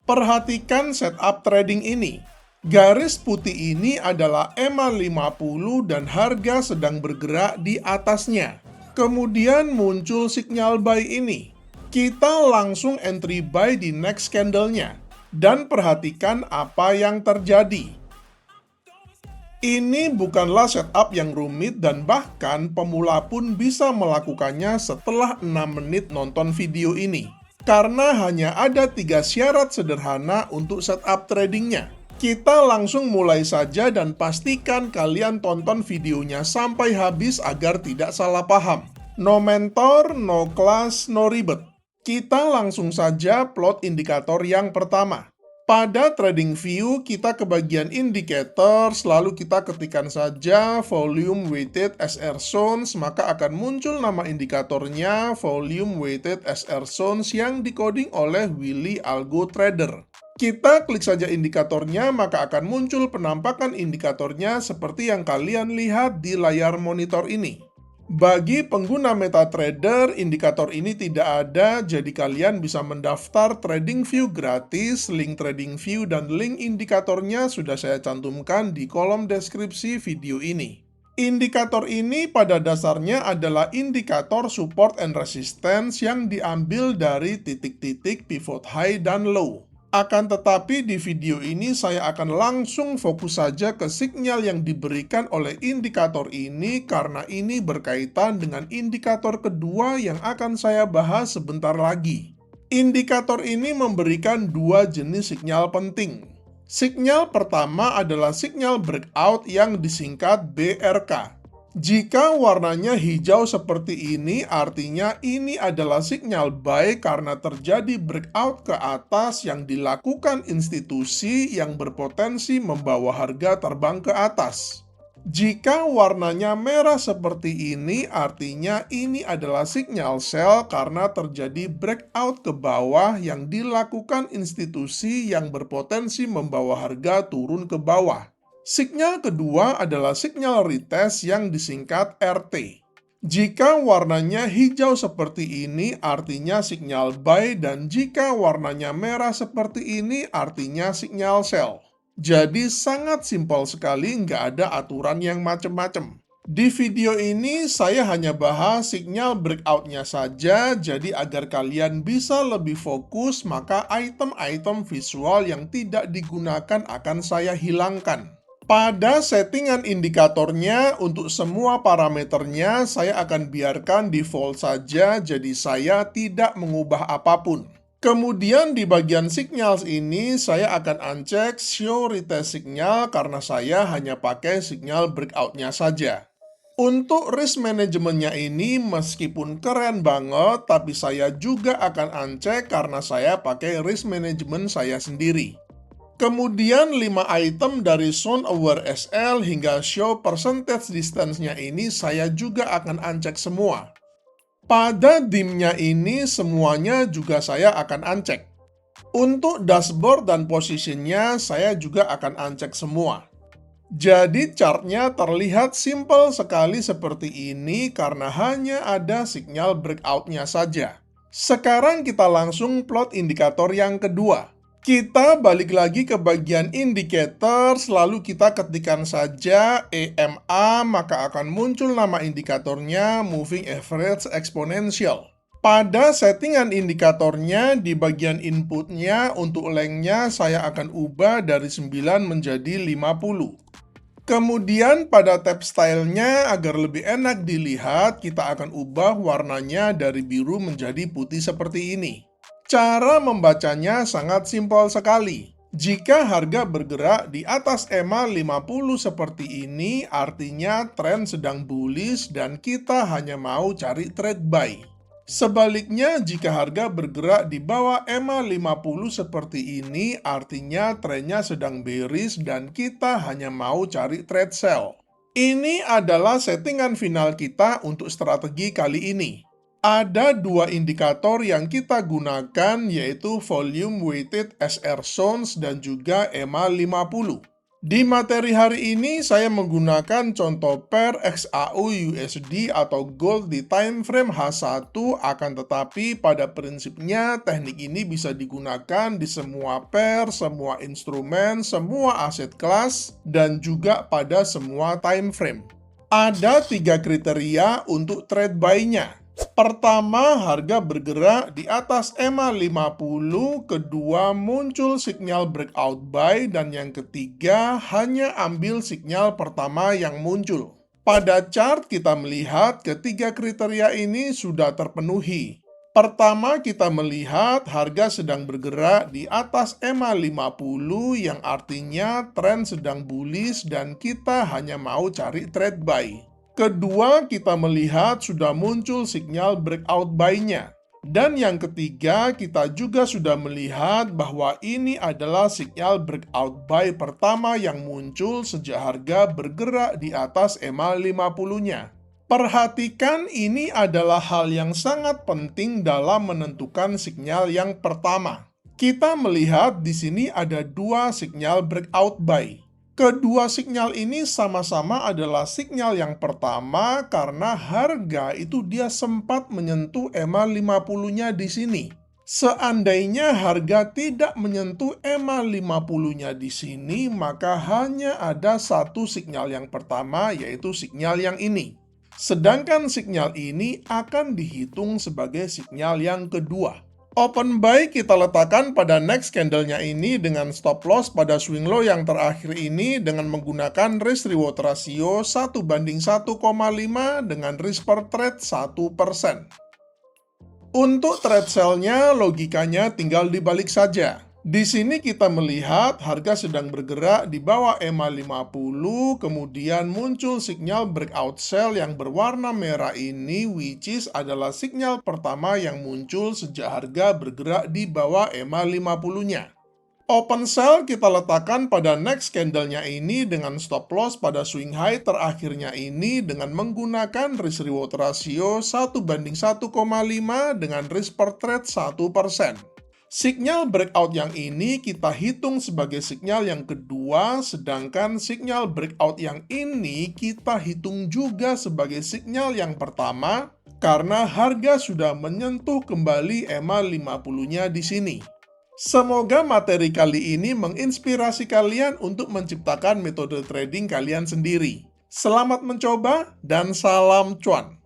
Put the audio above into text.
Perhatikan setup trading ini. Garis putih ini adalah EMA 50 dan harga sedang bergerak di atasnya. Kemudian muncul sinyal buy ini. Kita langsung entry buy di next candle-nya. Dan perhatikan apa yang terjadi. Ini bukanlah setup yang rumit dan bahkan pemula pun bisa melakukannya setelah 6 menit nonton video ini. Karena hanya ada 3 syarat sederhana untuk setup tradingnya. Kita langsung mulai saja dan pastikan kalian tonton videonya sampai habis agar tidak salah paham. No mentor, no class, no ribet. Kita langsung saja plot indikator yang pertama. Pada TradingView, kita ke bagian indicators, lalu kita ketikkan saja volume weighted SR zones, maka akan muncul nama indikatornya volume weighted SR zones yang dikoding oleh Willy Algo Trader. Kita klik saja indikatornya, maka akan muncul penampakan indikatornya seperti yang kalian lihat di layar monitor ini. Bagi pengguna MetaTrader, indikator ini tidak ada, jadi kalian bisa mendaftar TradingView gratis. Link TradingView dan link indikatornya sudah saya cantumkan di kolom deskripsi video ini. Indikator ini pada dasarnya adalah indikator support and resistance yang diambil dari titik-titik pivot high dan low. Akan tetapi di video ini saya akan langsung fokus saja ke sinyal yang diberikan oleh indikator ini karena ini berkaitan dengan indikator kedua yang akan saya bahas sebentar lagi. Indikator ini memberikan dua jenis sinyal penting. Sinyal pertama adalah sinyal breakout yang disingkat BRK. Jika warnanya hijau seperti ini, artinya ini adalah sinyal buy karena terjadi breakout ke atas yang dilakukan institusi yang berpotensi membawa harga terbang ke atas. Jika warnanya merah seperti ini, artinya ini adalah sinyal sell karena terjadi breakout ke bawah yang dilakukan institusi yang berpotensi membawa harga turun ke bawah. Sinyal kedua adalah sinyal retest yang disingkat RT. Jika warnanya hijau seperti ini, artinya sinyal buy, dan jika warnanya merah seperti ini, artinya sinyal sell. Jadi sangat simpel sekali, nggak ada aturan yang macem-macem. Di video ini saya hanya bahas sinyal breakout-nya saja, jadi agar kalian bisa lebih fokus, maka item-item visual yang tidak digunakan akan saya hilangkan. Pada settingan indikatornya, untuk semua parameternya saya akan biarkan default saja, jadi saya tidak mengubah apapun. Kemudian di bagian signals ini, saya akan uncheck show retest signal karena saya hanya pakai signal breakout-nya saja. Untuk risk manajemennya ini meskipun keren banget, tapi saya juga akan uncheck karena saya pakai risk management saya sendiri. Kemudian 5 item dari Zone Aware SL hingga Show Percentage Distance-nya ini saya juga akan uncheck semua. Pada DIM-nya ini semuanya juga saya akan uncheck. Untuk dashboard dan positionnya saya juga akan uncheck semua. Jadi chartnya terlihat simple sekali seperti ini karena hanya ada sinyal breakout-nya saja. Sekarang kita langsung plot indikator yang kedua. Kita balik lagi ke bagian indicators, lalu kita ketikkan saja EMA, maka akan muncul nama indikatornya Moving Average Exponential. Pada settingan indikatornya, di bagian inputnya, untuk lengthnya saya akan ubah dari 9 menjadi 50. Kemudian pada tab stylenya, agar lebih enak dilihat, kita akan ubah warnanya dari biru menjadi putih seperti ini. Cara membacanya sangat simpel sekali. Jika harga bergerak di atas EMA 50 seperti ini, artinya tren sedang bullish dan kita hanya mau cari trade buy. Sebaliknya, jika harga bergerak di bawah EMA 50 seperti ini, artinya trennya sedang bearish dan kita hanya mau cari trade sell. Ini adalah settingan final kita untuk strategi kali ini. Ada dua indikator yang kita gunakan, yaitu Volume Weighted SR Zones dan juga EMA 50. Di materi hari ini saya menggunakan contoh pair XAU USD atau gold di time frame H1, akan tetapi pada prinsipnya teknik ini bisa digunakan di semua pair, semua instrumen, semua aset kelas, dan juga pada semua time frame. Ada 3 kriteria untuk trade buy-nya. Pertama, harga bergerak di atas EMA 50, kedua muncul sinyal breakout buy, dan yang ketiga hanya ambil sinyal pertama yang muncul. Pada chart kita melihat ketiga kriteria ini sudah terpenuhi. Pertama, kita melihat harga sedang bergerak di atas EMA 50 yang artinya tren sedang bullish dan kita hanya mau cari trade buy. Kedua, kita melihat sudah muncul sinyal breakout buy-nya. Dan yang ketiga, kita juga sudah melihat bahwa ini adalah sinyal breakout buy pertama yang muncul sejak harga bergerak di atas EMA 50-nya. Perhatikan, ini adalah hal yang sangat penting dalam menentukan sinyal yang pertama. Kita melihat di sini ada dua sinyal breakout buy. Kedua sinyal ini sama-sama adalah sinyal yang pertama karena harga itu dia sempat menyentuh EMA 50-nya di sini. Seandainya harga tidak menyentuh EMA 50-nya di sini, maka hanya ada satu sinyal yang pertama, yaitu sinyal yang ini. Sedangkan sinyal ini akan dihitung sebagai sinyal yang kedua. Open buy kita letakkan pada next candle-nya ini dengan stop loss pada swing low yang terakhir ini dengan menggunakan risk reward ratio 1:1,5 dengan risk per trade 1%. Untuk trade sell-nya logikanya tinggal dibalik saja. Di sini kita melihat harga sedang bergerak di bawah EMA 50, kemudian muncul sinyal breakout sell yang berwarna merah ini, which is adalah sinyal pertama yang muncul sejak harga bergerak di bawah EMA 50-nya. Open sell kita letakkan pada next candle-nya ini dengan stop loss pada swing high terakhirnya ini dengan menggunakan risk reward ratio 1:1,5 dengan risk per trade 1%. Sinyal breakout yang ini kita hitung sebagai sinyal yang kedua, sedangkan sinyal breakout yang ini kita hitung juga sebagai sinyal yang pertama karena harga sudah menyentuh kembali EMA 50-nya di sini. Semoga materi kali ini menginspirasi kalian untuk menciptakan metode trading kalian sendiri. Selamat mencoba dan salam cuan!